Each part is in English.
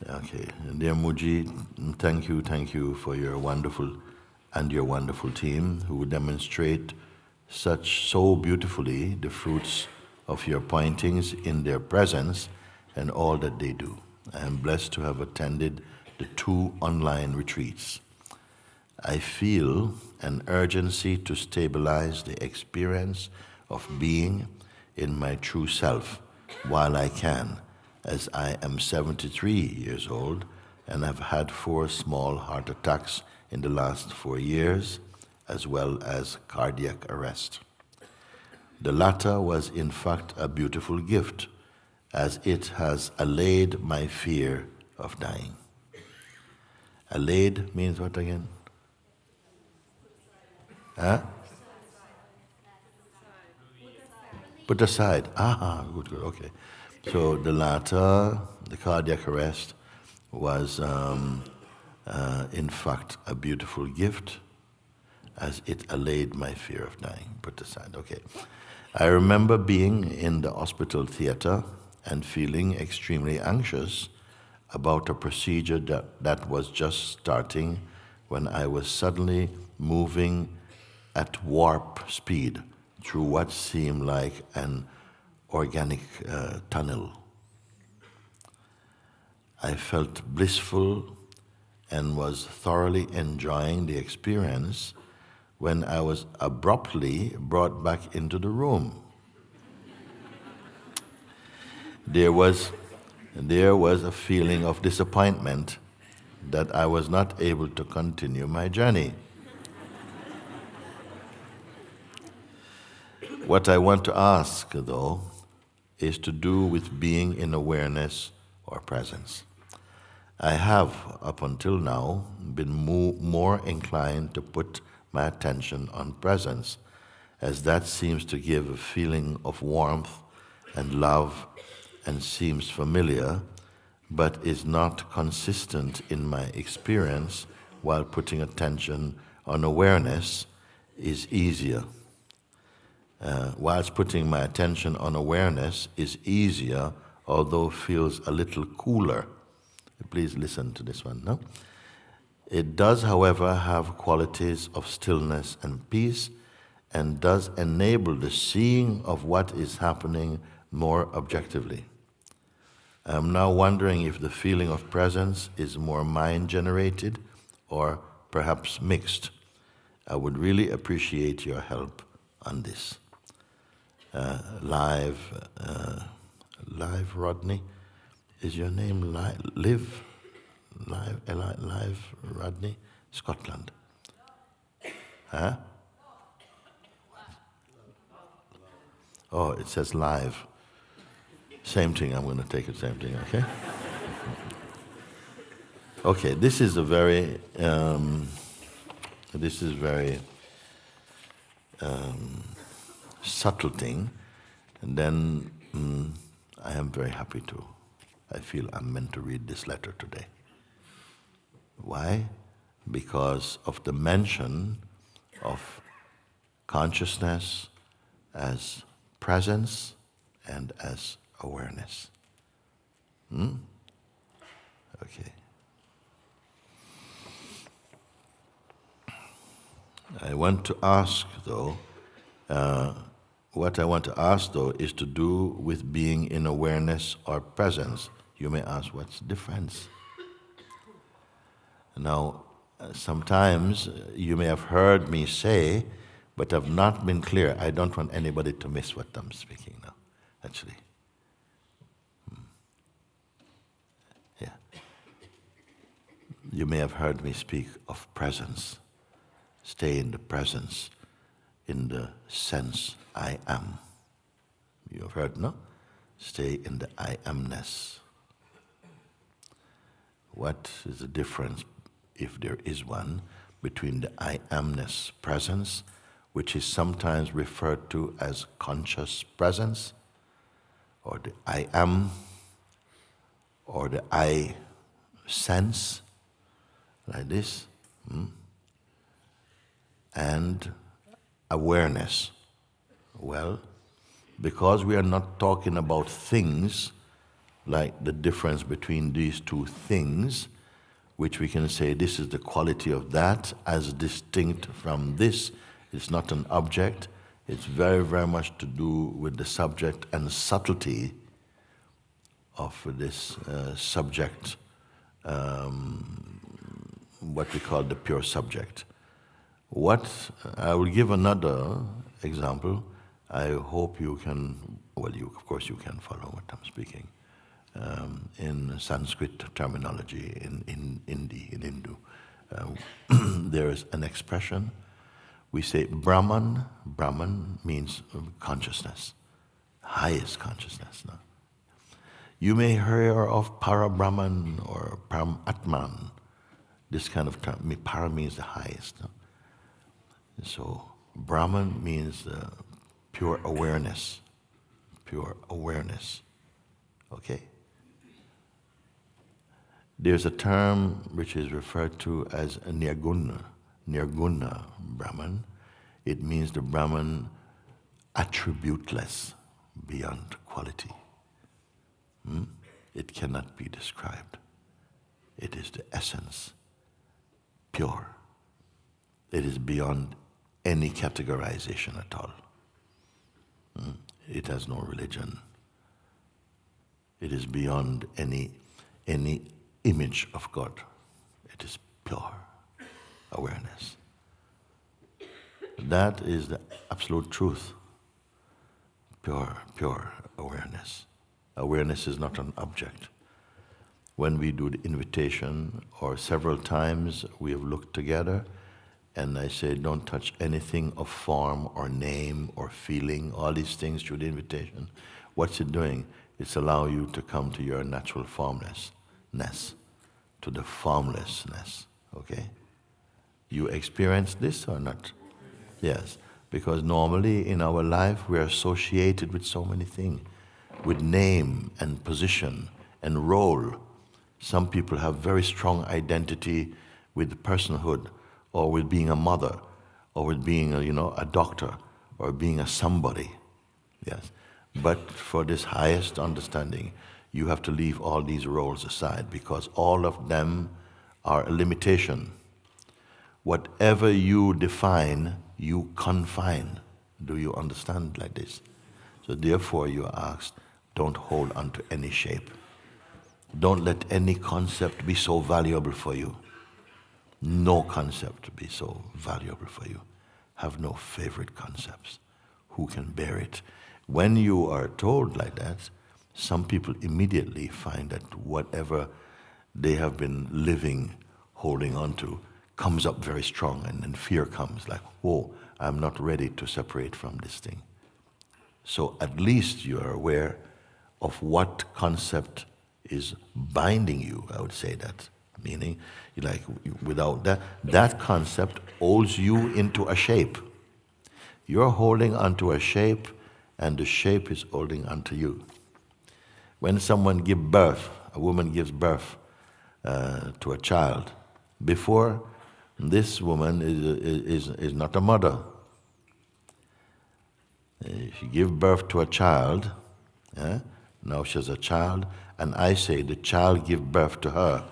Okay, dear Muji, thank you for your wonderful team who demonstrate so beautifully the fruits of your pointings in their presence and all that they do. I am blessed to have attended the 2 online retreats. I feel an urgency to stabilize the experience of being in my true self while I can, as I am 73 years old and have had 4 small heart attacks in the last 4 years, as well as cardiac arrest. The latter was in fact a beautiful gift, as it has allayed my fear of dying. Allayed means what again? Huh? Put aside. Ah, good, okay. So the latter, the cardiac arrest, was in fact a beautiful gift, as it allayed my fear of dying. Put aside, okay. I remember being in the hospital theater and feeling extremely anxious about a procedure that was just starting when I was suddenly moving at warp speed through what seemed like an organic tunnel. I felt blissful and was thoroughly enjoying the experience when I was abruptly brought back into the room. There was a feeling of disappointment that I was not able to continue my journey. What I want to ask, though, is to do with being in awareness or presence. I have, up until now, been more inclined to put my attention on presence, as that seems to give a feeling of warmth and love and seems familiar, but is not consistent in my experience, while putting attention on awareness is easier. Whilst putting my attention on awareness is easier, although feels a little cooler. Please listen to this one, no? It does, however, have qualities of stillness and peace, and does enable the seeing of what is happening more objectively. I am now wondering if the feeling of presence is more mind-generated or perhaps mixed. I would really appreciate your help on this. Live, Rodney, is your name Live, Rodney, Scotland? Huh? Oh, it says live. Same thing, I'm going to take it, same thing, okay? Okay, this is very subtle thing, and then I am very happy to. I feel I'm meant to read this letter today. Why? Because of the mention of consciousness as presence and as awareness. Okay. I want to ask, though, what I want to ask, though, is to do with being in awareness or presence. You may ask, what's the difference? Now, sometimes you may have heard me say, but have not been clear. I don't want anybody to miss what I'm speaking now, actually. Yeah. You may have heard me speak of presence. Stay in the presence, in the sense I am. You have heard, no? Stay in the I amness. What is the difference, if there is one, between the I amness presence, which is sometimes referred to as conscious presence, or the I am, or the I sense, like this, and awareness? Well, because we are not talking about things, like the difference between these two things, which we can say this is the quality of that as distinct from this. It's not an object. It's very, very much to do with the subject and subtlety of this subject, what we call the pure subject. I will give another example. I hope you can, of course you can follow what I'm speaking. In Sanskrit terminology, in Hindu, there is an expression. We say Brahman. Brahman means consciousness, highest consciousness. No? You may hear of Para-Brahman or Param-Atman, this kind of term. Para means the highest. No? So Brahman means pure awareness. Pure awareness. Okay? There's a term which is referred to as a Nirguna Brahman. It means the Brahman attributeless, beyond quality. It cannot be described. It is the essence, pure. It is beyond any categorization at all. It has no religion. It is beyond any image of God. It is pure awareness. That is the absolute truth. Pure awareness. Awareness is not an object. When we do the invitation, or several times we have looked together, and I say, don't touch anything of form or name or feeling, all these things through the invitation. What's it doing? It's allow you to come to your natural formlessness, to the formlessness, okay? You experience this or not? Yes, because normally in our life we are associated with so many things, with name and position and role. Some people have very strong identity with personhood, or with being a mother, or with being a doctor, or being a somebody. Yes. But for this highest understanding, you have to leave all these roles aside, because all of them are a limitation. Whatever you define, you confine. Do you understand like this? So therefore you are asked, don't hold on to any shape. Don't let any concept be so valuable for you. No concept be so valuable for you. Have no favorite concepts. Who can bear it? When you are told like that, some people immediately find that whatever they have been living, holding on to, comes up very strong, and then fear comes like, whoa, I'm not ready to separate from this thing. So at least you are aware of what concept is binding you, I would say that. Meaning, like, without that concept holds you into a shape. You're holding onto a shape, and the shape is holding onto you. When someone gives birth, a woman gives birth to a child, before, this woman is not a mother. She gives birth to a child. Now she's a child, and I say the child gives birth to her.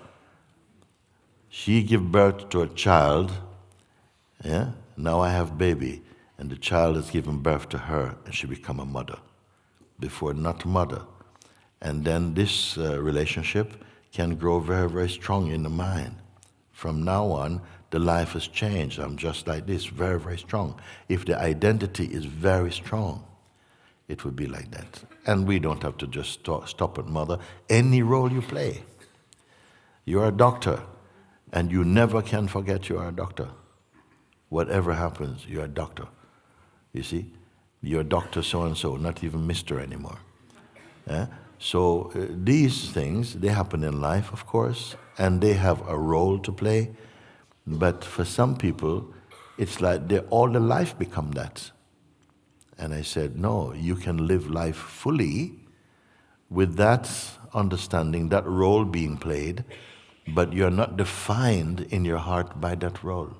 She gives birth to a child. Now I have baby, and the child has given birth to her, and she become a mother. Before, not a mother. And then this relationship can grow very, very strong in the mind. From now on, the life has changed. I'm just like this, very, very strong. If the identity is very strong, it would be like that. And we don't have to just stop at mother. Any role you play. You're a doctor, and you never can forget you are a doctor. Whatever happens, you're a doctor. You see? You're Dr. So-and-so, not even Mr. anymore. So these things, they happen in life, of course, and they have a role to play. But for some people, it's like all the life become that. And I said, no, you can live life fully with that understanding, that role being played, but you're not defined in your heart by that role.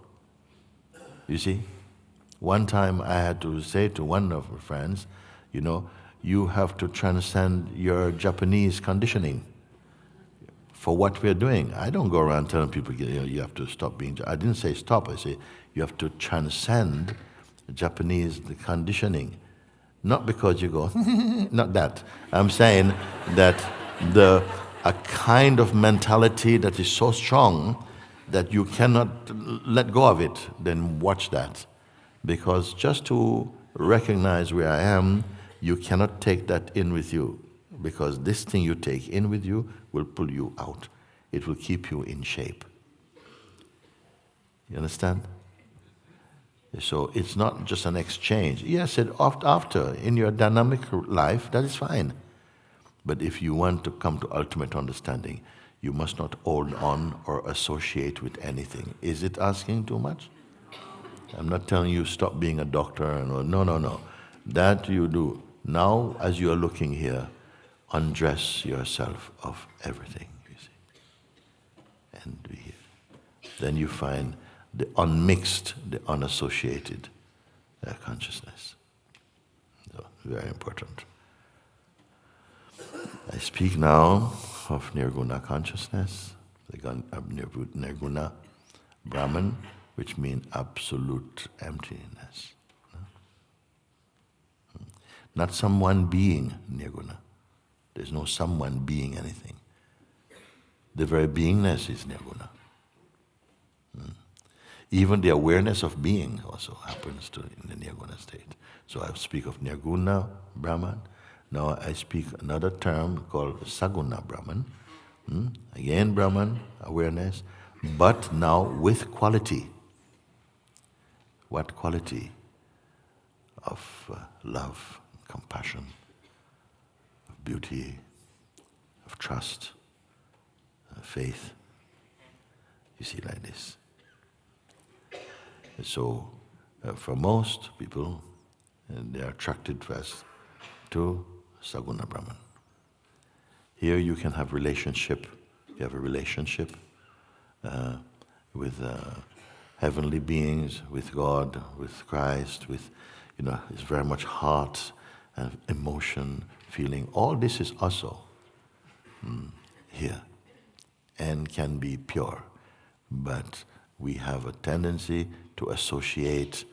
You see? One time I had to say to one of my friends, you have to transcend your Japanese conditioning for what we're doing. I don't go around telling people, you have to stop being. I didn't say stop. I say you have to transcend Japanese conditioning. Not because you go, not that. I'm saying that a kind of mentality that is so strong that you cannot let go of it, then watch that. Because just to recognize where I am, you cannot take that in with you. Because this thing you take in with you will pull you out. It will keep you in shape. You understand? So it's not just an exchange. Yes, after in your dynamic life, that is fine. But if you want to come to ultimate understanding, you must not hold on or associate with anything. Is it asking too much? I'm not telling you stop being a doctor. No. That you do. Now, as you are looking here, undress yourself of everything, you see. And be here. Then you find the unmixed, the unassociated consciousness. So, very important. I speak now of Nirguna consciousness, the Nirguna Brahman, which means absolute emptiness. Not someone being Nirguna. There's no someone being anything. The very beingness is Nirguna. Even the awareness of being also happens in the Nirguna state. So I speak of Nirguna Brahman. Now I speak another term called Saguna Brahman. Again, Brahman, awareness, but now with quality. What quality? Of love, compassion, of beauty, of trust, faith. You see, like this. So, for most people, they are attracted first to Saguna Brahman. Here you can have relationship. You have a relationship with heavenly beings, with God, with Christ, with, it's very much heart and emotion, feeling. All this is also here and can be pure. But we have a tendency to associate.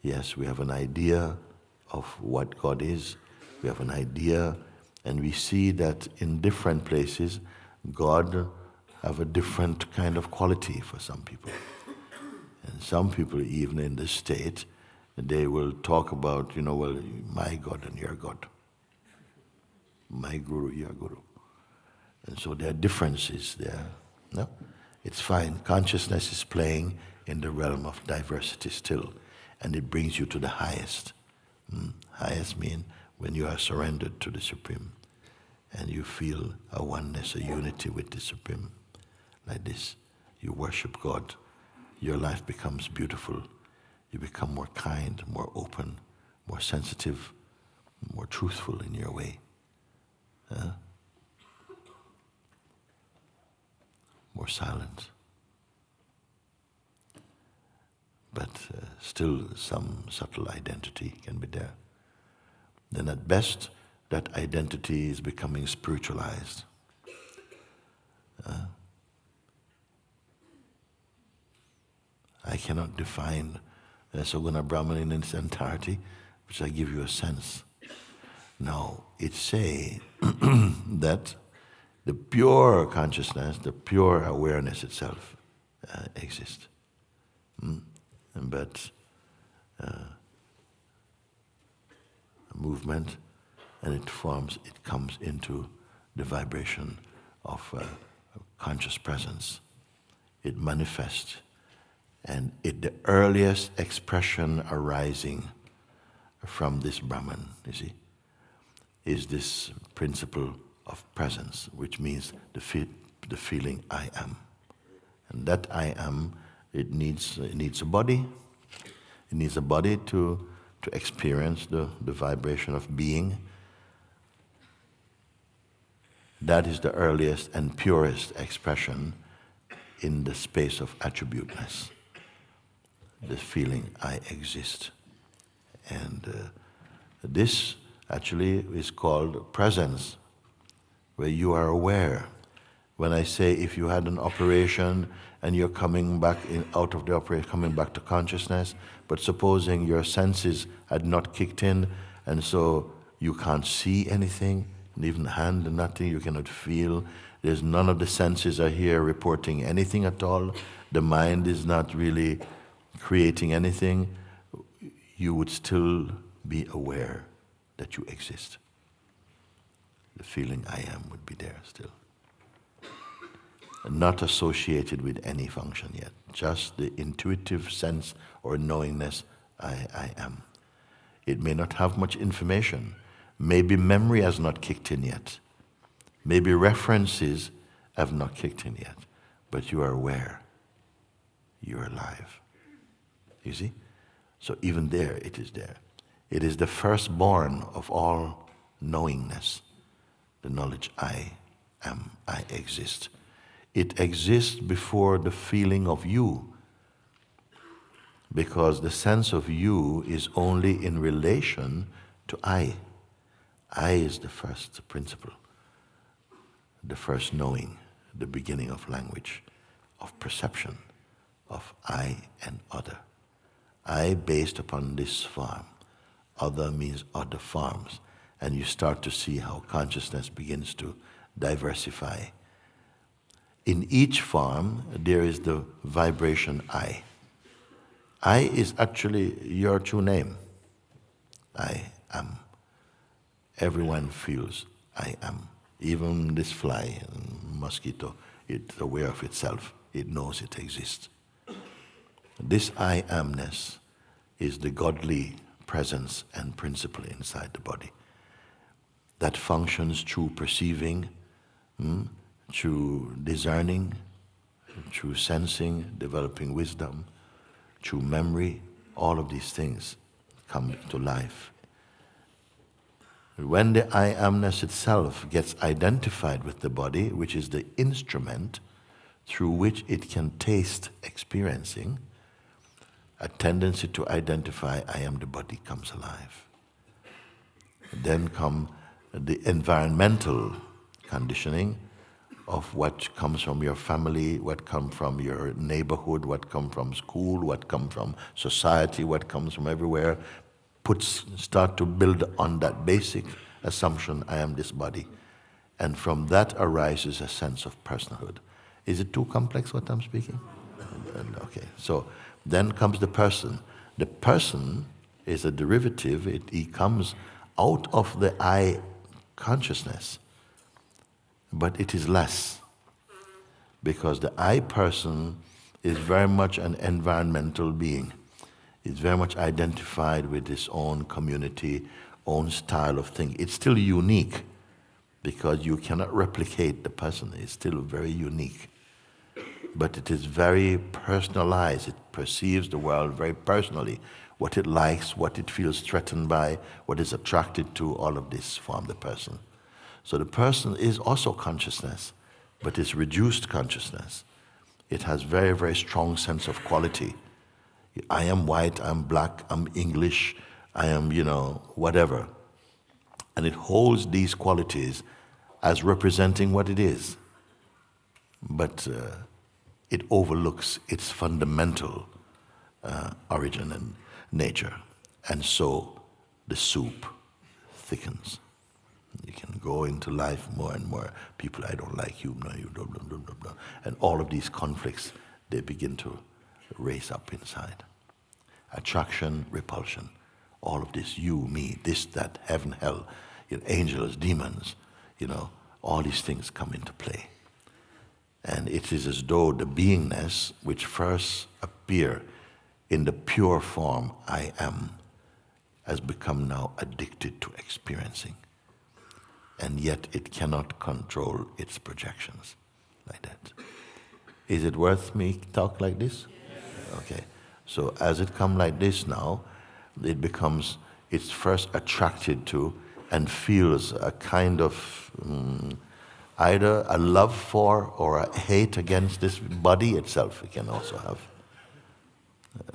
Yes, we have an idea of what God is. We have an idea, and we see that in different places, God have a different kind of quality for some people. And some people, even in this state, they will talk about, my God and your God. My Guru, your Guru. And so there are differences there. No? It's fine. Consciousness is playing in the realm of diversity still, and it brings you to the highest. Highest means when you are surrendered to the Supreme, and you feel a oneness, a unity with the Supreme. Like this, you worship God. Your life becomes beautiful. You become more kind, more open, more sensitive, more truthful in your way. More silent. But still some subtle identity can be there. Then at best, that identity is becoming spiritualized. I cannot define Saguna Brahman in its entirety, which I give you a sense. Now, it say that the pure consciousness, the pure awareness itself exists. But movement, and it comes into the vibration of conscious presence. It manifests, and the earliest expression arising from this Brahman, you see, is this principle of presence, which means the feeling I am. And that I am, it needs a body. It needs a body to experience the vibration of being. That is the earliest and purest expression in the space of attributeness. The feeling I exist. And this actually is called presence, where you are aware. When I say if you had an operation and you're coming back out of the operation, coming back to consciousness, but supposing your senses had not kicked in, and so you can't see anything, and even hand, nothing, you cannot feel. There's none of the senses are here reporting anything at all. The mind is not really creating anything. You would still be aware that you exist. The feeling I am would be there still. Not associated with any function yet, just the intuitive sense or knowingness I am. It may not have much information. Maybe memory has not kicked in yet. Maybe references have not kicked in yet, but you are aware. You are alive. You see? So even there, it is there. It is the firstborn of all knowingness, the knowledge I am, I exist. It exists before the feeling of you, because the sense of you is only in relation to I. I is the first principle, the first knowing, the beginning of language, of perception, of I and other. I based upon this form. Other means other forms. And you start to see how consciousness begins to diversify. In each form, there is the vibration I. I is actually your true name. I am. Everyone feels I am. Even this fly, mosquito, it's aware of itself. It knows it exists. This I amness is the godly presence and principle inside the body that functions through perceiving, through discerning, through sensing, developing wisdom, through memory. All of these things come to life. When the I amness itself gets identified with the body, which is the instrument through which it can taste experiencing, a tendency to identify I am the body comes alive. Then come the environmental conditioning of what comes from your family, what comes from your neighborhood, what comes from school, what comes from society, what comes from everywhere, start to build on that basic assumption, I am this body. And from that arises a sense of personhood. Is it too complex what I'm speaking? Okay, so then comes the person. The person is a derivative. He comes out of the I consciousness, but it is less, because the I person is very much an environmental being. It's very much identified with its own community, own style of thing. It's still unique, because you cannot replicate the person. It's still very unique. But it is very personalized. It perceives the world very personally. What it likes, what it feels threatened by, what is attracted to, all of this form the person. So the person is also consciousness, but it's reduced consciousness. It has very, very strong sense of quality. I am white, I'm black, I'm English, I am, whatever. And it holds these qualities as representing what it is. But it overlooks its fundamental origin and nature. And so the soup thickens. You can go into life more and more. People, I don't like you, no, you don't, blah, blah, blah, blah. And all of these conflicts, they begin to raise up inside. Attraction, repulsion, all of this, you, me, this, that, heaven, hell, angels, demons, all these things come into play. And it is as though the beingness which first appear in the pure form I am has become now addicted to experiencing. And yet it cannot control its projections like that. Is it worth me talk like this? Yes. Okay. So as it comes like this now, it's first attracted to and feels a kind of either a love for or a hate against this body itself. It can also have.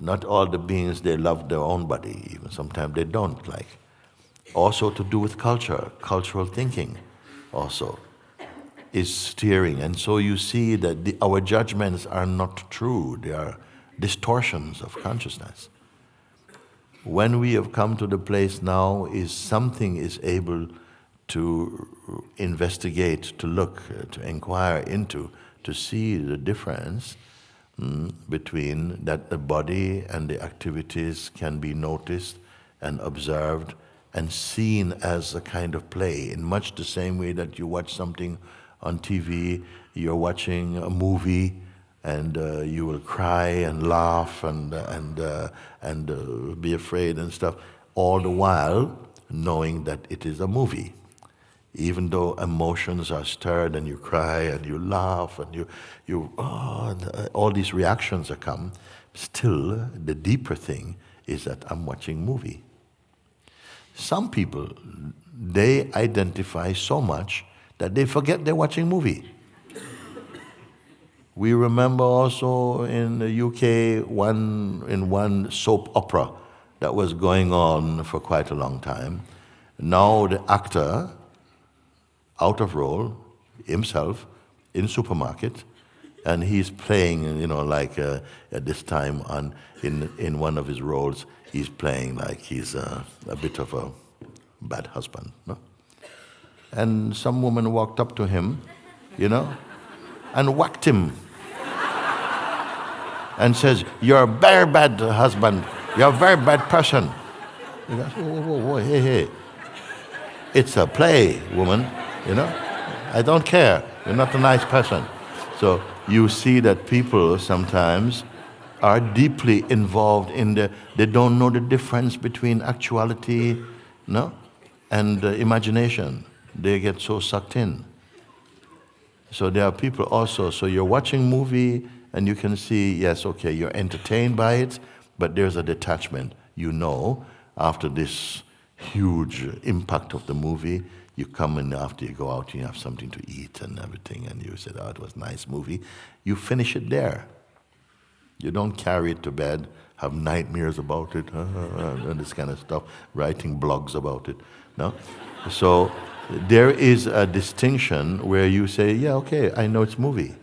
Not all the beings, they love their own body, even sometimes they don't like. also to do with culture, cultural thinking also is steering. And so you see that our judgments are not true, they are distortions of consciousness. When we have come to the place now is something is able to investigate, to look, to inquire into, to see the difference between that the body and the activities can be noticed and observed and seen as a kind of play, in much the same way that you watch something on TV, you're watching a movie, and you will cry and laugh and be afraid and stuff, all the while knowing that it is a movie. Even though emotions are stirred and you cry and you laugh and all these reactions are come, still the deeper thing is that I'm watching movie. Some people, they identify so much that they forget they're watching movie. We remember also in the UK one soap opera that was going on for quite a long time. Now the actor, out of role, himself, in supermarket, and he's playing, like at this time in one of his roles, he's playing like he's a bit of a bad husband, no? And some woman walked up to him, and whacked him and says, "You're a very bad husband. You're a very bad person." He goes, whoa, hey. It's a play, woman, I don't care. You're not a nice person. So you see that people sometimes are deeply involved they don't know the difference between actuality, and imagination. They get so sucked in. So there are people also, so you're watching movie and you can see, yes, okay, you're entertained by it, but there's a detachment. After this huge impact of the movie, you come in after you go out, you have something to eat and everything, and you said, it was a nice movie. You finish it there. You don't carry it to bed, have nightmares about it, and this kind of stuff, writing blogs about it. No? So there is a distinction where you say, yeah, okay, I know it's movie.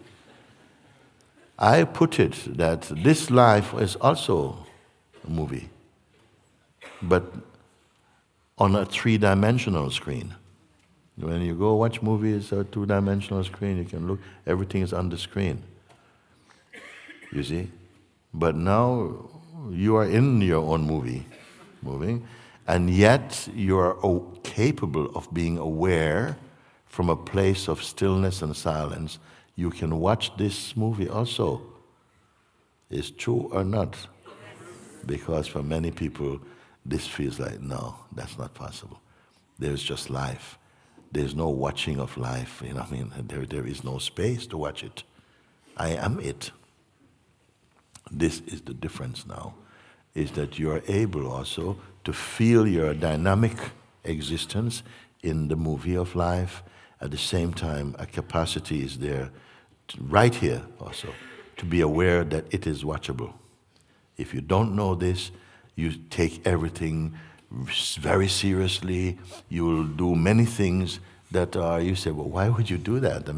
I put it that this life is also a movie, but on a three-dimensional screen. When you go watch movies, a two-dimensional screen, you can look, everything is on the screen. You see? But now you are in your own moving, and yet you are capable of being aware from a place of stillness and silence. You can watch this movie also. Is true or not? Because for many people, this feels like, no, that's not possible. There's just life. There's no watching of life. There is no space to watch it. I am it. This is the difference now, is that you are able also to feel your dynamic existence in the movie of life. At the same time, a capacity is there, right here also, to be aware that it is watchable. If you don't know this, you take everything very seriously. You will do many things that are, you say, well, why would you do that?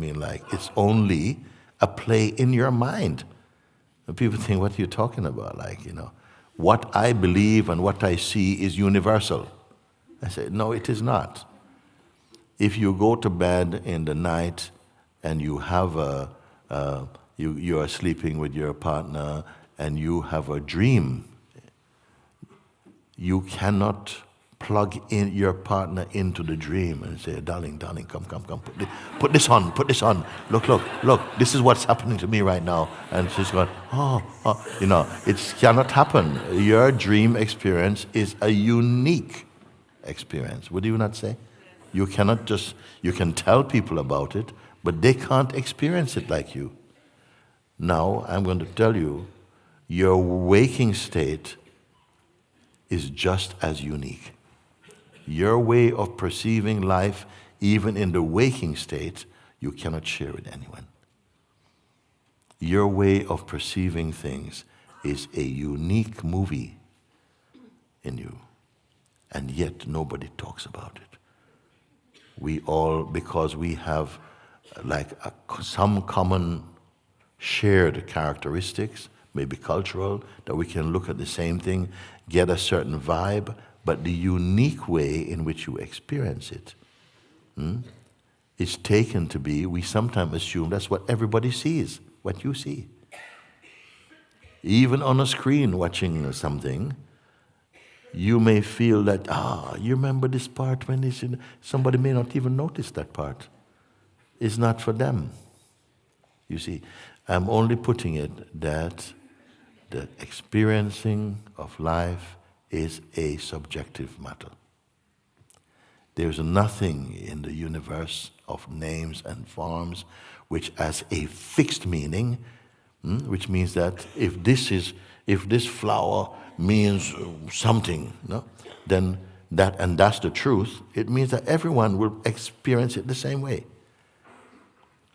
It's only a play in your mind. And people think, what are you talking about? What I believe and what I see is universal. I say, no, it is not. If you go to bed in the night and you have you are sleeping with your partner and you have a dream, you cannot plug in your partner into the dream and say, darling, come, put this on, look, this is what's happening to me right now. And she's going, it cannot happen. Your dream experience is a unique experience. Would you not say? You can tell people about it, but they can't experience it like you. Now, I'm going to tell you, your waking state is just as unique. Your way of perceiving life, even in the waking state, you cannot share with anyone. Your way of perceiving things is a unique movie in you. and yet nobody talks about it. We all, because we have some common shared characteristics, maybe cultural, that we can look at the same thing, get a certain vibe, but the unique way in which you experience it is taken to be, we sometimes assume that's what everybody sees, what you see. Even on a screen watching something, you may feel that, you remember this part when it's in, somebody may not even notice that part. It's not for them. You see, I'm only putting it that the experiencing of life is a subjective matter. There's nothing in the universe of names and forms which has a fixed meaning, which means that if this flower means something, then that's the truth, it means that everyone will experience it the same way.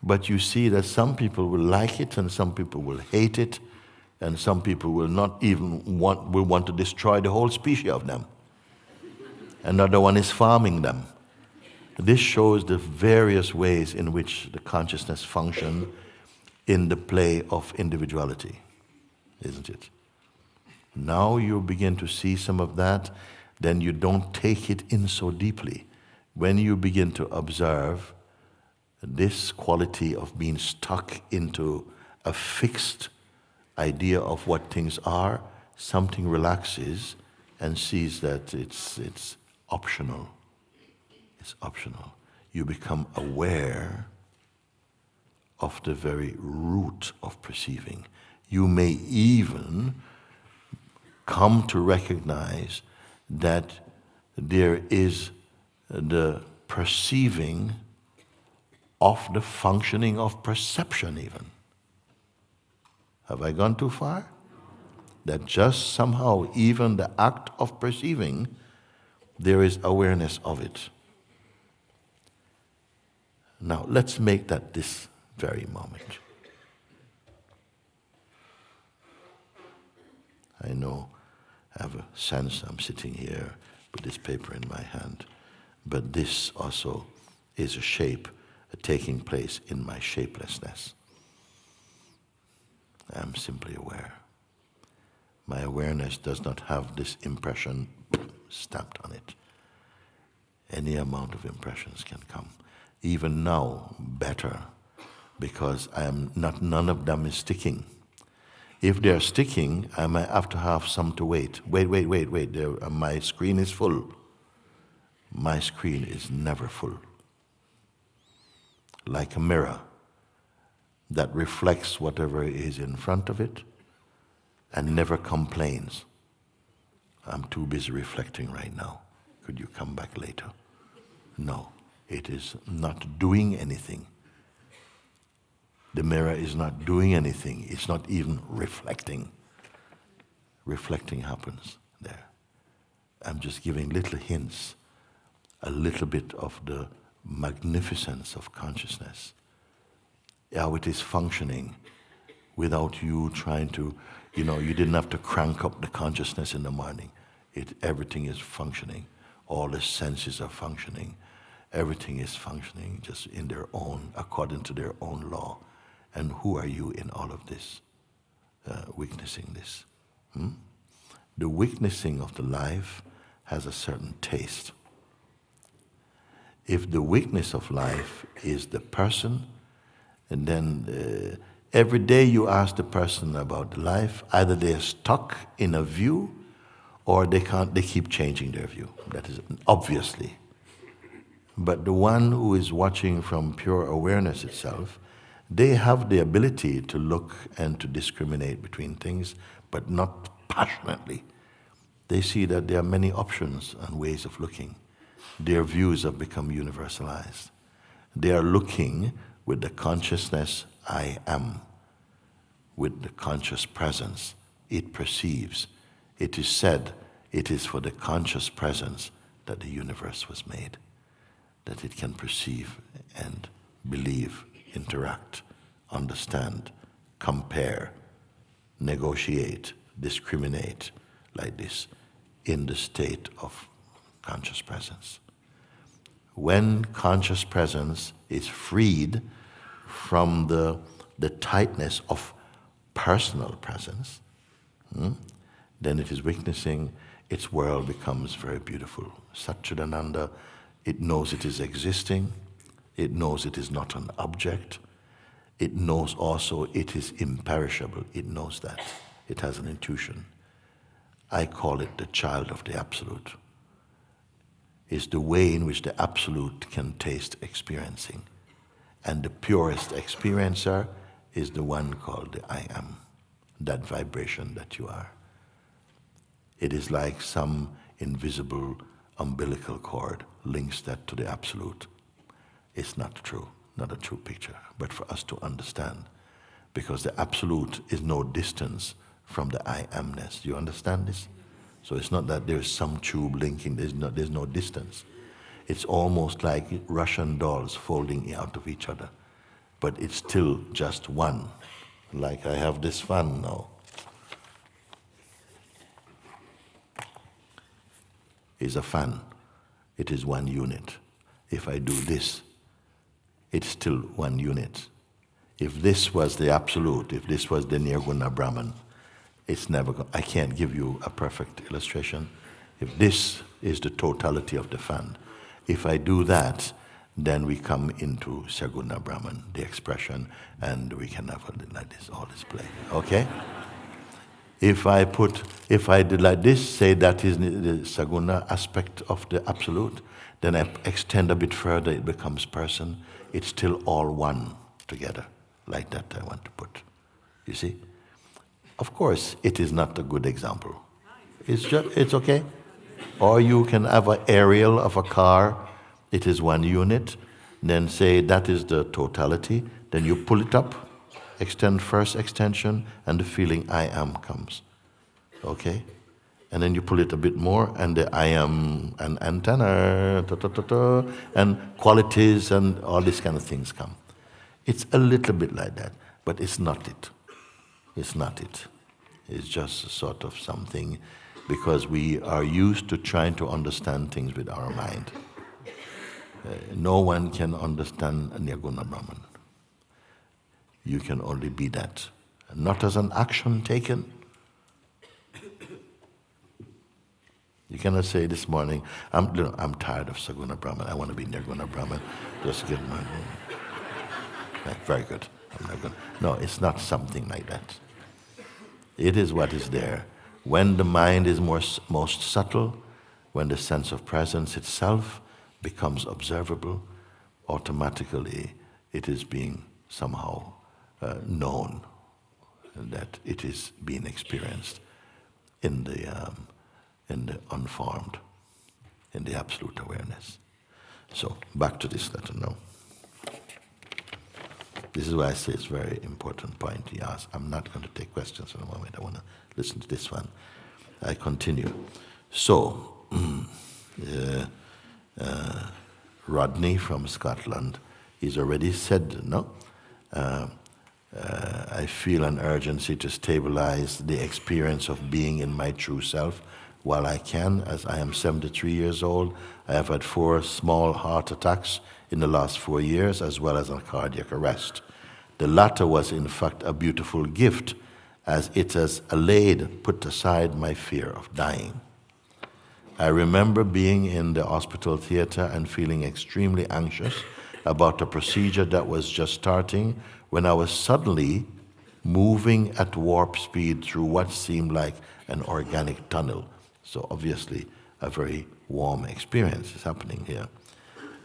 But you see that some people will like it and some people will hate it, and some people will not even want to destroy the whole species of them. Another one is farming them. This shows the various ways in which the consciousness functions in the play of individuality, isn't it? Now you begin to see some of that, then you don't take it in so deeply. When you begin to observe this quality of being stuck into a fixed idea of what things are, something relaxes and sees that it's optional. It's optional. You become aware of the very root of perceiving. You may even come to recognize that there is the perceiving of the functioning of perception even. Have I gone too far? That just somehow even the act of perceiving, there is awareness of it. Now let's make that this very moment. I know I have a sense I'm sitting here with this paper in my hand, but this also is a shape taking place in my shapelessness. I am simply aware. My awareness does not have this impression stamped on it. Any amount of impressions can come. Even now, better, because none of them is sticking. If they're sticking, I might have to have some to wait. Wait. My screen is full. My screen is never full. Like a mirror that reflects whatever is in front of it and never complains. I'm too busy reflecting right now. Could you come back later? No, it is not doing anything. The mirror is not doing anything. It's not even reflecting. Reflecting happens there. I'm just giving little hints, a little bit of the magnificence of consciousness. How it is functioning without you trying to, you didn't have to crank up the consciousness in the morning. Everything is functioning. All the senses are functioning. Everything is functioning just in their own, according to their own law. And who are you in all of this, witnessing this? The witnessing of the life has a certain taste. If the witness of life is the person, and then every day you ask the person about life, either they're stuck in a view or they keep changing their view. That is obviously. But the one who is watching from pure awareness itself, they have the ability to look and to discriminate between things, but not passionately. They see that there are many options and ways of looking. Their views have become universalized. They are looking with the consciousness I am, with the conscious presence. It perceives. It is said it is for the conscious presence that the universe was made, that it can perceive and believe, interact, understand, compare, negotiate, discriminate like this in the state of conscious presence. When conscious presence is freed from the tightness of personal presence, then it is witnessing its world becomes very beautiful. Satchidananda, it knows it is existing, it knows it is not an object, it knows also it is imperishable, it knows that. It has an intuition. I call it the child of the Absolute. It's the way in which the Absolute can taste experiencing. And the purest experiencer is the one called the I Am, that vibration that you are. It is like some invisible umbilical cord links that to the Absolute. It's not true, not a true picture, but for us to understand. Because the Absolute is no distance from the I Amness. You understand this? So it's not that there's some tube linking, there's no distance. It's almost like Russian dolls folding out of each other. But it's still just one. Like I have this fan now. Is a fan. It is one unit. If I do this, it's still one unit. If this was the Absolute, if this was the Nirguna Brahman, it's never I can't give you a perfect illustration. If this is the totality of the fan, if I do that, then we come into Saguna Brahman, the expression, and we can have it like this, all display. Okay? If I did like this, say that is the Saguna aspect of the Absolute, then I extend a bit further, it becomes person. It's still all one together. Like that I want to put. You see? Of course, it is not a good example. It's okay. Or you can have an aerial of a car, it is one unit, then say that is the totality, then you pull it up, extend first extension, and the feeling I am comes. Okay? And then you pull it a bit more, and the I am an antenna, and qualities and all these kind of things come. It's a little bit like that, but it's not it. It's not it. It's just sort of something, because we are used to trying to understand things with our mind. No one can understand a Nirguna Brahman. You can only be that. Not as an action taken. You cannot say this morning, I'm tired of Saguna Brahman, I want to be Nirguna Brahman. Just get my... Very good. No, it's not something like that. It is what is there. When the mind is most subtle, when the sense of presence itself becomes observable, automatically it is being somehow known that it is being experienced in the unformed, in the absolute awareness. So back to this letter now. This is why I say it's a very important point he asked. I'm not going to take questions for a moment. I want to listen to this one. I continue. So, Rodney from Scotland, he's already said, no? I feel an urgency to stabilize the experience of being in my true self while I can, as I am 73 years old. I have had 4 small heart attacks in the last 4 years, as well as a cardiac arrest. The latter was in fact a beautiful gift, as it has allayed, put aside my fear of dying. I remember being in the hospital theater and feeling extremely anxious about a procedure that was just starting, when I was suddenly moving at warp speed through what seemed like an organic tunnel. So obviously a very warm experience is happening here.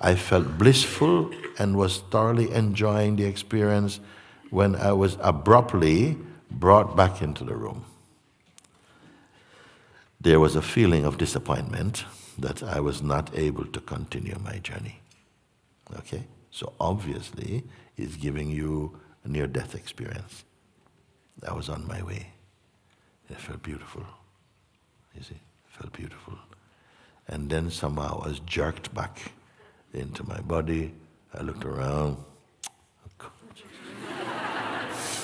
I felt blissful and was thoroughly enjoying the experience when I was abruptly brought back into the room. There was a feeling of disappointment that I was not able to continue my journey. Okay? So obviously, it's giving you a near-death experience. I was on my way. It felt beautiful. You see? It felt beautiful. And then somehow I was jerked back into my body. I looked around.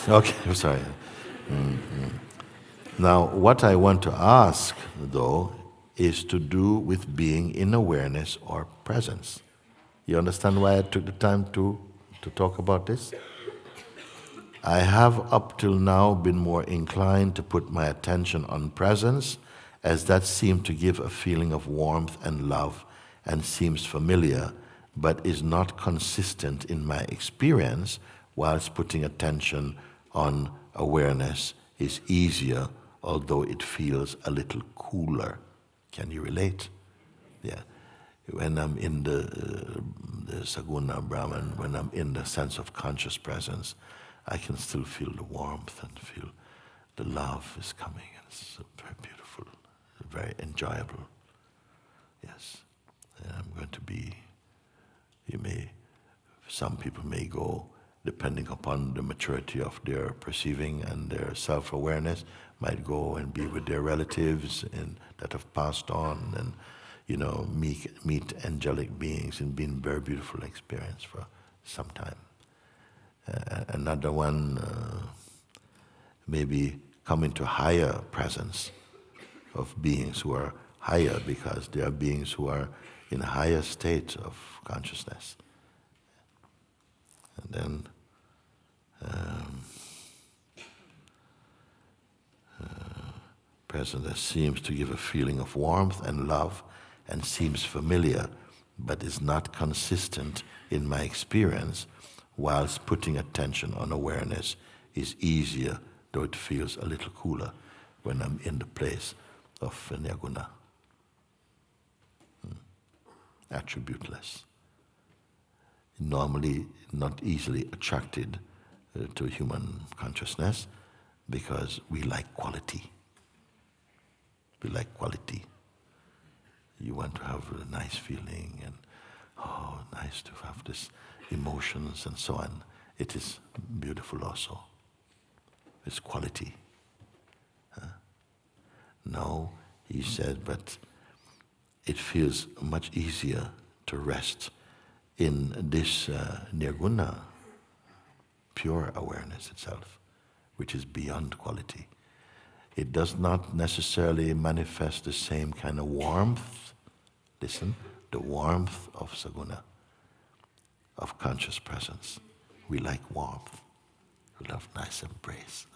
Okay, I'm sorry. Mm-hmm. Now, what I want to ask, though, is to do with being in awareness or presence. You understand why I took the time to talk about this? I have up till now been more inclined to put my attention on presence, as that seemed to give a feeling of warmth and love and seems familiar, but is not consistent in my experience, whilst putting attention on awareness is easier, although it feels a little cooler. Can you relate? Yeah. When I'm in the Saguna Brahman, when I'm in the sense of conscious presence, I can still feel the warmth and feel the love is coming. It's very beautiful, very enjoyable. Yes. And I'm going to be, some people may go, depending upon the maturity of their perceiving and their self-awareness, might go and be with their relatives and that have passed on and, meet angelic beings and been very beautiful experience for some time. Another one maybe come into higher presence of beings who are higher, because they are beings who are in a higher state of consciousness. And then presence seems to give a feeling of warmth and love and seems familiar, but is not consistent in my experience, whilst putting attention on awareness is easier, though it feels a little cooler when I'm in the place of Nirguna. Attributeless. Normally not easily attracted to human consciousness, because we like quality. We like quality. You want to have a nice feeling and, nice to have this emotions and so on. It is beautiful also. It's quality. No, he said, but it feels much easier to rest in this nirguna, pure awareness itself, which is beyond quality. It does not necessarily manifest the same kind of warmth. Listen, the warmth of saguna, of conscious presence. We like warmth. We love nice embrace.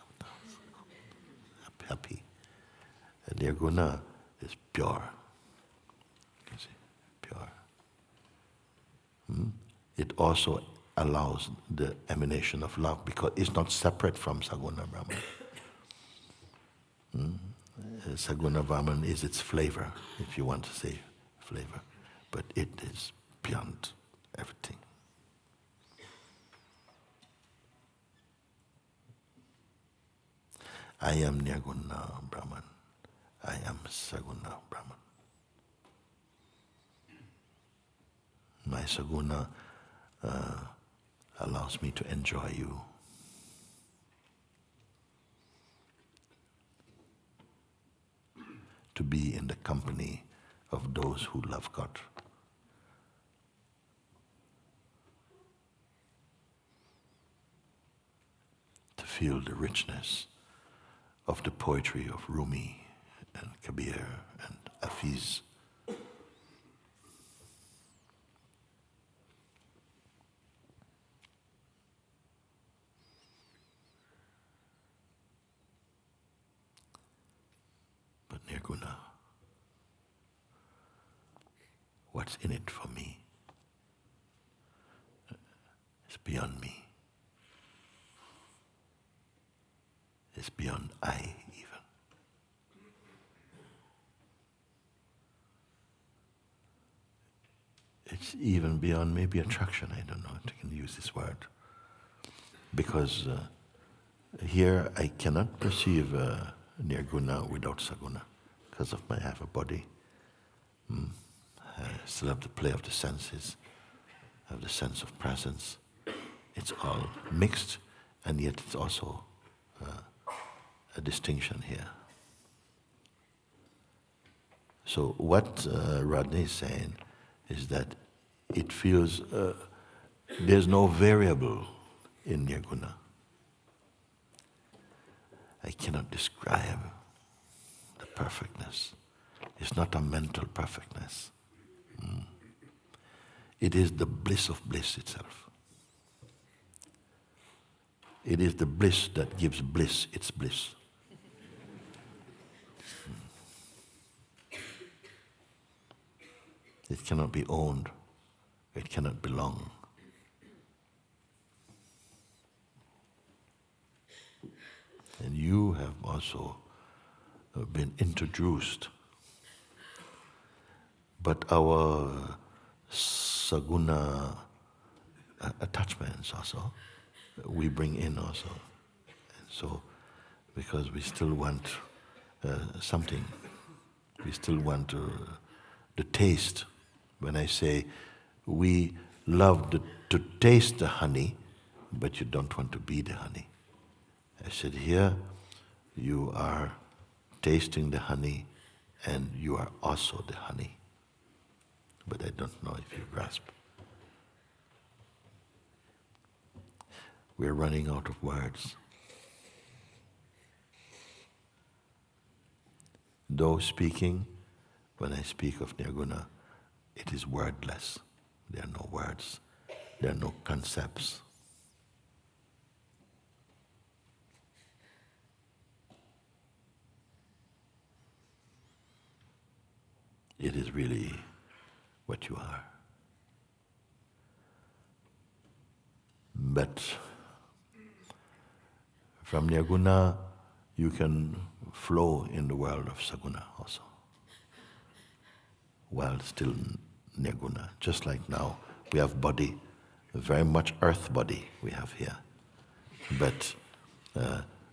Happy. And nirguna is pure. You see, pure. It also allows the emanation of love, because it's not separate from Saguna Brahman. Saguna Brahman is its flavor, if you want to say flavor, but it is beyond everything. I am Nirguna Brahman. I am Saguna Brahman. My Saguna allows me to enjoy you. To be in the company of those who love God. To feel the richness of the poetry of Rumi and Kabir and Hafiz. But Nirguna, what's in it for me? It's beyond me. It's beyond I even. It's even beyond maybe attraction. I don't know if I can use this word. Because here I cannot perceive Nirguna without Saguna, because of I have a body. I still have the play of the senses, I have the sense of presence. It's all mixed, and yet it's also a distinction here. So what Rodney is saying is that it feels there's no variable in Nirguna. I cannot describe the perfectness. It's not a mental perfectness. It is the bliss of bliss itself. It is the bliss that gives bliss its bliss. It cannot be owned. It cannot belong. And you have also been introduced. But our saguna attachments also, we bring in also. And so, because we still want something, we still want the taste. When I say we love to taste the honey, but you don't want to be the honey. I said, here you are tasting the honey and you are also the honey. But I don't know if you grasp. We're running out of words. Though speaking, when I speak of Nirguna, it is wordless. There are no words. There are no concepts. It is really what you are. But from Nirguna, you can flow in the world of Saguna also, while still Nirguna. Just like now, we have body, very much earth body we have here. But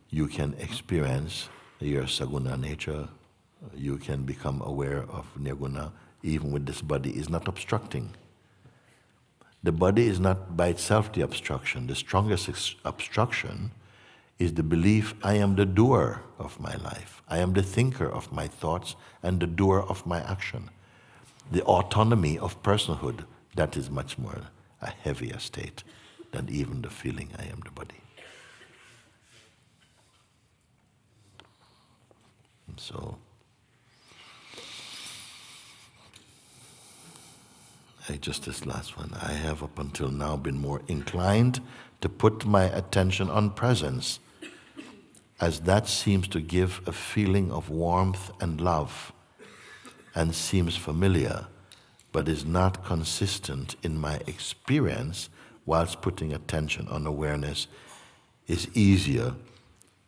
you can experience your Saguna nature. You can become aware of Nirguna even with this body is not obstructing. The body is not by itself the obstruction. The strongest obstruction is the belief I am the doer of my life. I am the thinker of my thoughts and the doer of my action. The autonomy of personhood, that is much more a heavier state than even the feeling I am the body. And so, just this last one, I have up until now been more inclined to put my attention on presence, as that seems to give a feeling of warmth and love and seems familiar, but is not consistent in my experience, whilst putting attention on awareness is easier,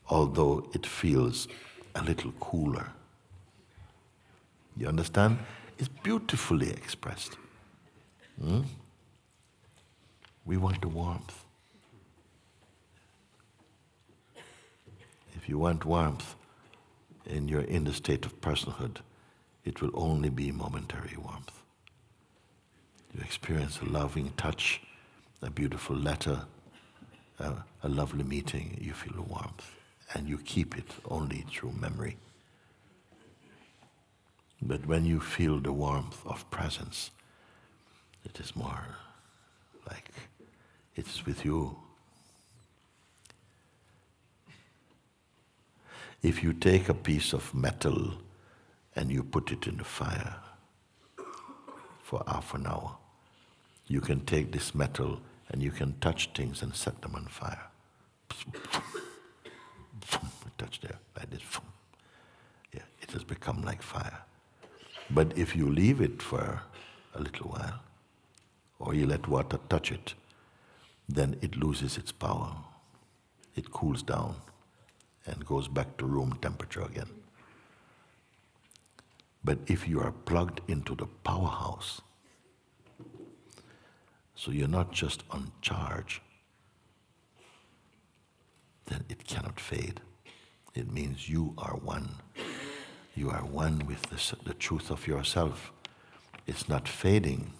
although it feels a little cooler. You understand? It's beautifully expressed. We want the warmth. If you want warmth and you're in the state of personhood, it will only be momentary warmth. You experience a loving touch, a beautiful letter, a lovely meeting, you feel the warmth, and you keep it only through memory. But when you feel the warmth of presence, it is more like it is with you. If you take a piece of metal and you put it in the fire for half an hour, you can take this metal and you can touch things and set them on fire. Touch there, like this. Yeah, it has become like fire. But if you leave it for a little while, or you let water touch it, then it loses its power. It cools down and goes back to room temperature again. But if you are plugged into the powerhouse, so you're not just on charge, then it cannot fade. It means you are one. You are one with the truth of yourself. It's not fading.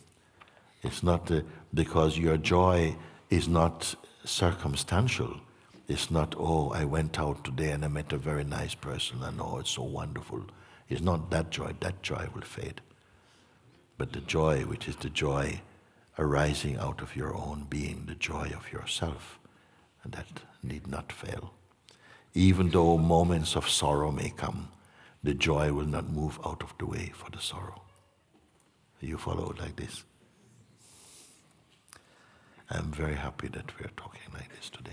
It's not because your joy is not circumstantial. It's not, oh, I went out today and I met a very nice person and oh, it's so wonderful. It's not that joy. That joy will fade. But the joy, which is the joy arising out of your own being, the joy of yourself, and that need not fail. Even though moments of sorrow may come, the joy will not move out of the way for the sorrow. You follow like this? I'm very happy that we are talking like this today.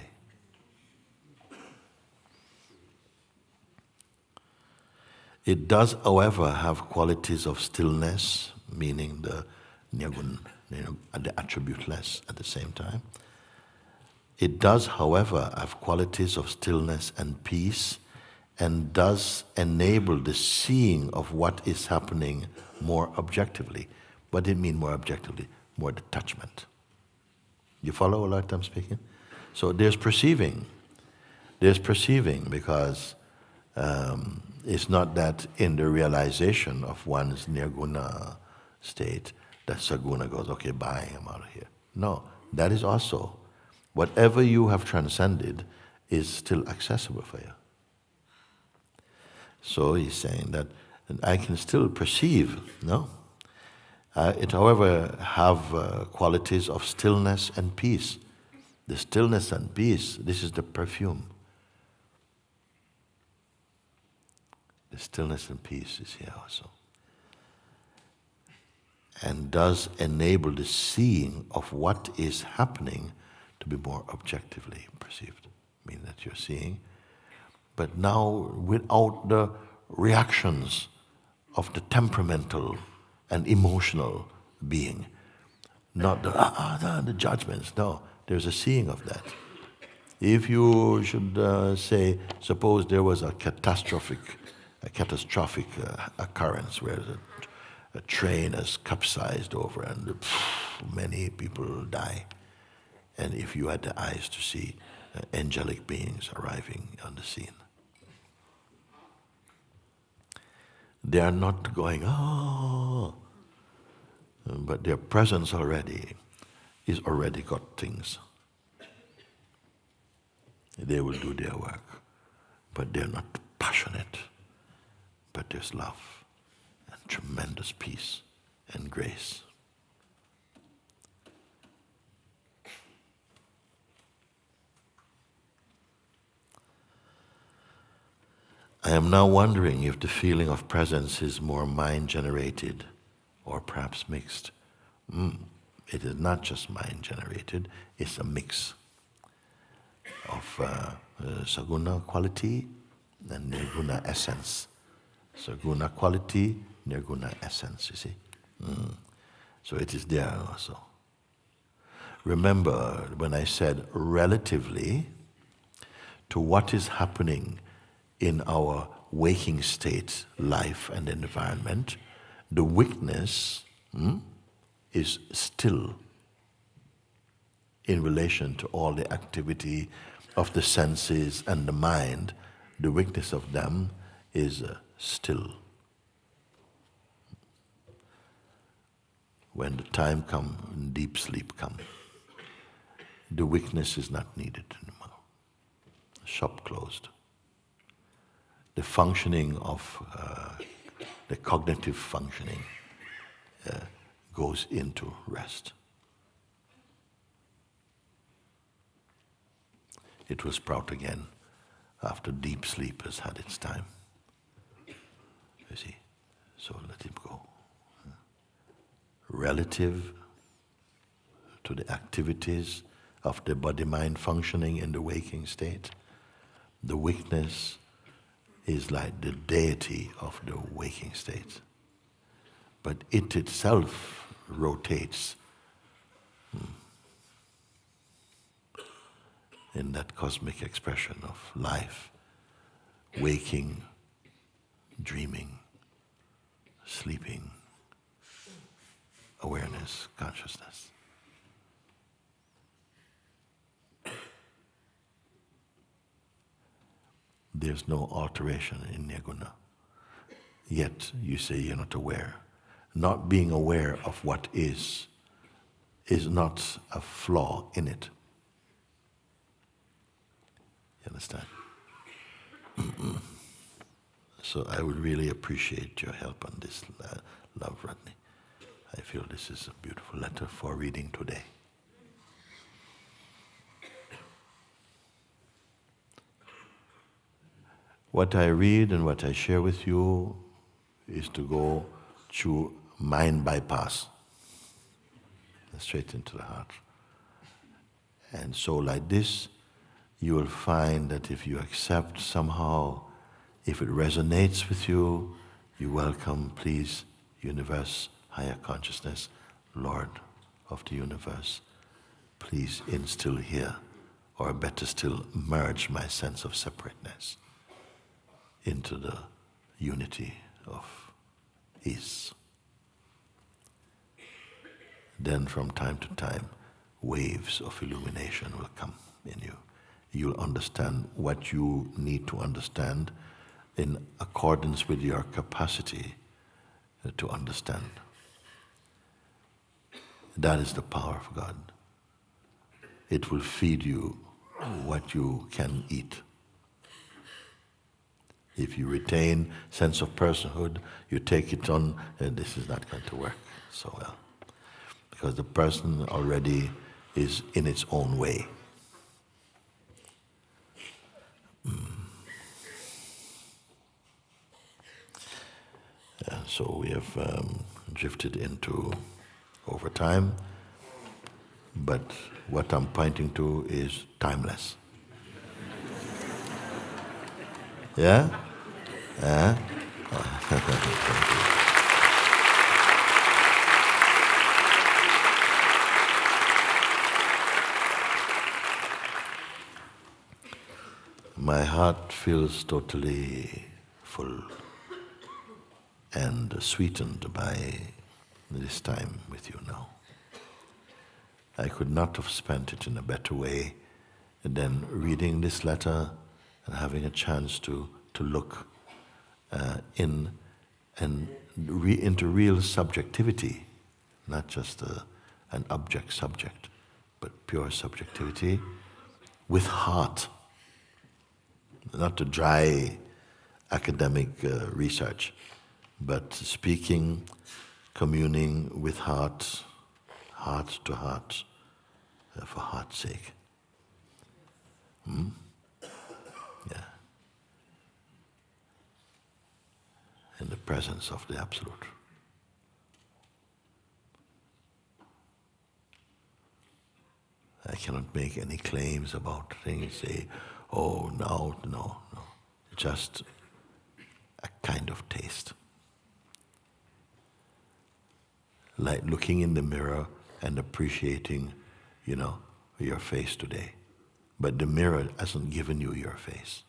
It does, however, have qualities of stillness, meaning the nirgun, the attributeless at the same time. It does, however, have qualities of stillness and peace, and does enable the seeing of what is happening more objectively. What did it mean more objectively? More detachment. You follow what I'm speaking? So there's perceiving. There's perceiving because it's not that in the realization of one's nirguna state that saguna goes, okay, bye, I'm out of here. No, that is also, whatever you have transcended is still accessible for you. So he's saying that I can still perceive, no? It, however, have qualities of stillness and peace. The stillness and peace, this is the perfume. The stillness and peace is here also. And does enable the seeing of what is happening to be more objectively perceived. Meaning that you're seeing, but now without the reactions of the temperamental and emotional being. Not the judgments, no. There's a seeing of that. If you should say, suppose there was a catastrophic occurrence where a train has capsized over and many people die. And if you had the eyes to see angelic beings arriving on the scene, they are not going, oh, but their presence already is already got things. They will do their work, but they're not passionate, but there's love and tremendous peace and grace. I am now wondering if the feeling of presence is more mind-generated or perhaps mixed. It is not just mind-generated, it's a mix of saguna quality and nirguna essence. Saguna quality, nirguna essence, you see. So it is there also. Remember when I said relatively to what is happening in our waking state, life and environment, the weakness is still in relation to all the activity of the senses and the mind. The weakness of them is still. When the time comes, deep sleep comes, the weakness is not needed anymore. Shop closed. The functioning of the cognitive functioning goes into rest. It will sprout again after deep sleep has had its time. You see, so let it go. Relative to the activities of the body-mind functioning in the waking state, the weakness is like the deity of the waking state. But it itself rotates in that cosmic expression of life, waking, dreaming, sleeping, awareness, consciousness. There's no alteration in nirguna. Yet you say you're not aware. Not being aware of what is not a flaw in it. You understand? So I would really appreciate your help on this, love, Rodney. I feel this is a beautiful letter for reading today. What I read and what I share with you is to go through mind bypass, straight into the heart. And so like this, you will find that if you accept somehow, if it resonates with you, you welcome, please, universe, higher consciousness, Lord of the universe, please instill here, or better still, merge my sense of separateness into the unity of ease. Then from time to time, waves of illumination will come in you. You'll understand what you need to understand in accordance with your capacity to understand. That is the power of God. It will feed you what you can eat. If you retain sense of personhood, you take it on, this is not going to work so well. Because the person already is in its own way. So we have drifted into overtime, but what I'm pointing to is timeless. Yeah? My heart feels totally full and sweetened by this time with you now. I could not have spent it in a better way than reading this letter and having a chance to look into real subjectivity, not just an object subject, but pure subjectivity with heart, not a dry academic research, but speaking, communing with heart, heart to heart, for heart's sake. Yeah. In the presence of the Absolute. I cannot make any claims about things, say, oh, no. Just a kind of taste. Like looking in the mirror and appreciating, your face today. But the mirror hasn't given you your face.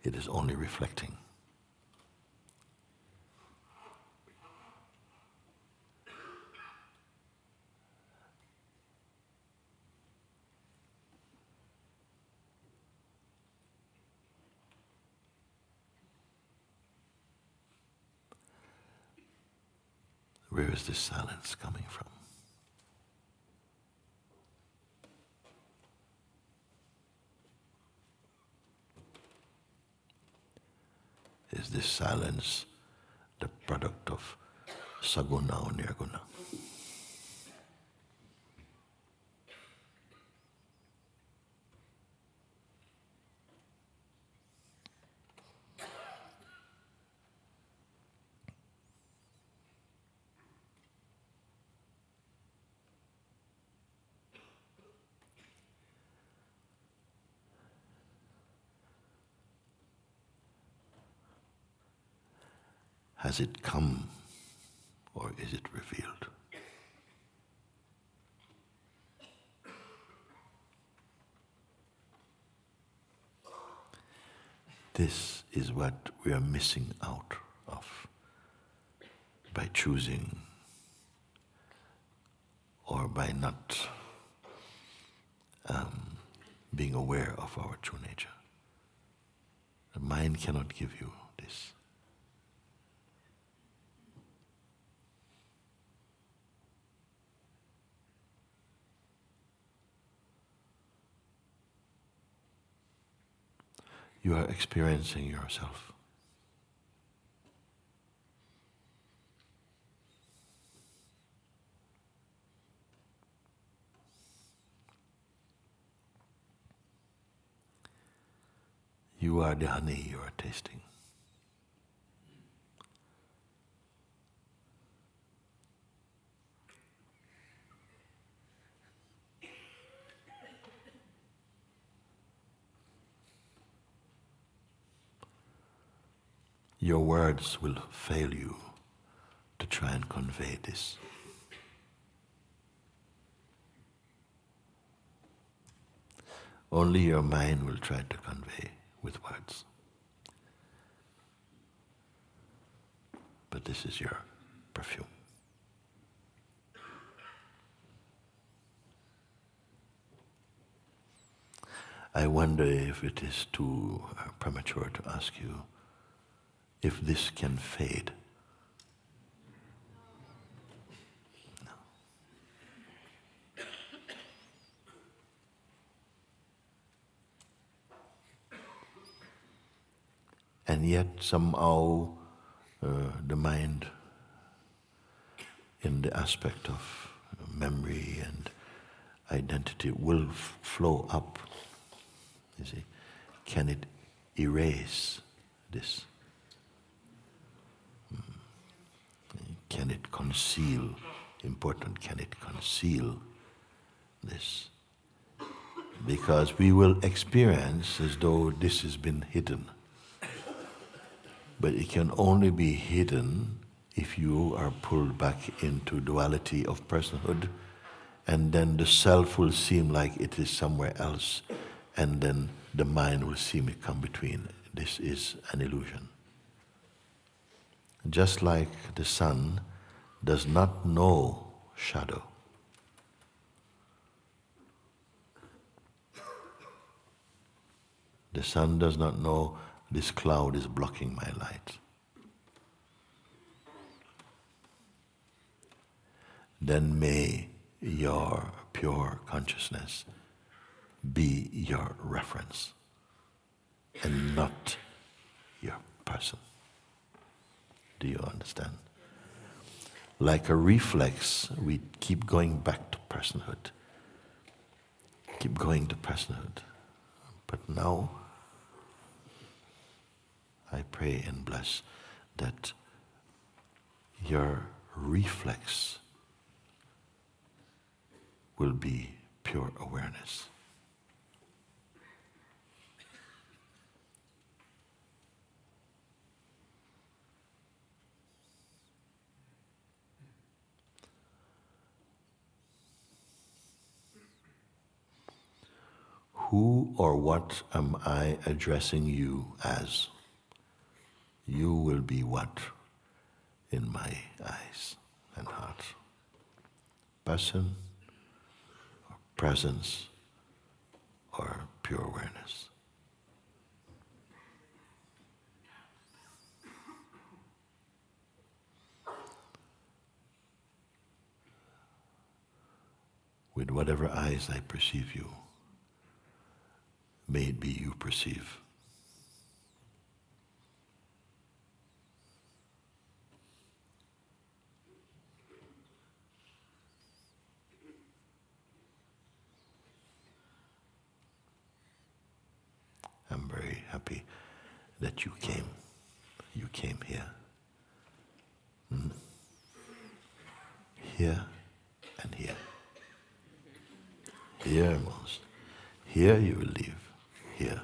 It is only reflecting. Where is this silence coming from? Is this silence the product of saguna or nirguna? Has it come or is it revealed? This is what we are missing out of by choosing or by not being aware of our true nature. The mind cannot give you this. You are experiencing yourself. You are the honey you are tasting. Your words will fail you to try and convey this. Only your mind will try to convey with words. But this is your perfume. I wonder if it is too premature to ask you if this can fade. No. And yet somehow the mind, in the aspect of memory and identity, will flow up. You see, can it erase this? Can it conceal? Important, can it conceal this? Because we will experience as though this has been hidden. But it can only be hidden if you are pulled back into duality of personhood, and then the self will seem like it is somewhere else, and then the mind will seem to come between. This is an illusion. Just like the sun does not know shadow. The sun does not know this cloud is blocking my light. Then may your pure consciousness be your reference and not your person. Do you understand? Like a reflex, we keep going back to personhood. Keep going to personhood. But now, I pray and bless that your reflex will be pure awareness. Who or what am I addressing you as? You will be what in my eyes and heart? Person, or presence, or pure awareness? With whatever eyes I perceive you, may it be you perceive. I'm very happy that you came. You came here. Here and here. Here most. Here you will live. Here.